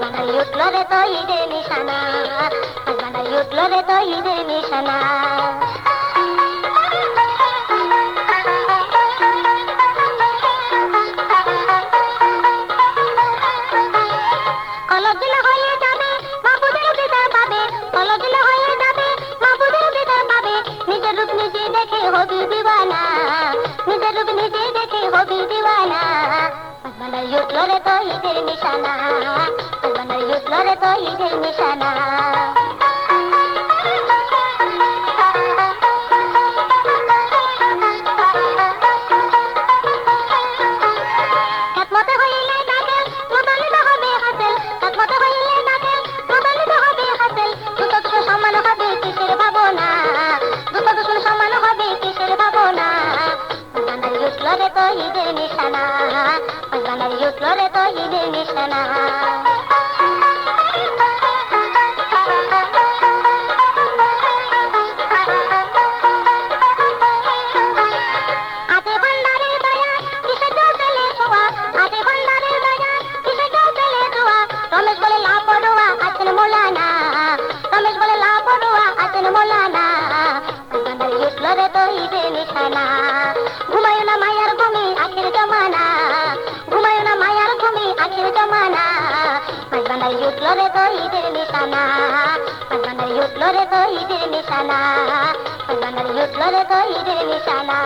বাঙালি উঠলো রে তো ঈদের নিশানা, বাঙালি উঠলো রে তো ঈদের নিশানা। কলদিল হয়ে যাবে মাহবুবের দিদার পাবে, কলদিল হয়ে যাবে মাহবুবের দিদার পাবে। নিজের রূপ নিজে দেখে হবি দিওয়ানা, নিজের রূপ নিজে দেখে হবি দিওয়ানা। বাঙালি উঠলো রে তো ঈদের নিশানা, বাঙালি উঠলো রে তো ঈদের নিশানা। একমত হইলে দাগেল প্রদানিত হবে হাসিল, একমত হইলে দাগেল প্রদানিত হবে হাসিল। দুটো দুটো সমান হবে কিসের ভাবনা, দুটো দুটো সমান হবে কিসের ভাবনা। বাঙালি উঠলো রে তো ঈদের নিশানা, বাঙালি উঠলো রে তো ঈদের নিশানা। আতে ভান্ডারের দয়া কিসে চলে ছোঁয়া, আতে ভান্ডারের দয়া কিসে চলে ছোঁয়া। রমেশ বলে লাপড়ুয়া আছেন মোলানা, রমেশ বলে লাপড়ুয়া আছেন মোলানা। বাঙালি উঠলো রে তো ঈদের নিশানা, ঘুমায়ো না মায়ার ঘুমি আখির জমানা, ঘুমায়ো না মায়ার ঘুমি আখির জমানা। বাঙালি উঠলো রে তো ঈদের নিশানা, বাঙালি উঠলো রে তো ঈদের নিশানা, বাঙালি উঠলো রে তো ঈদের নিশানা।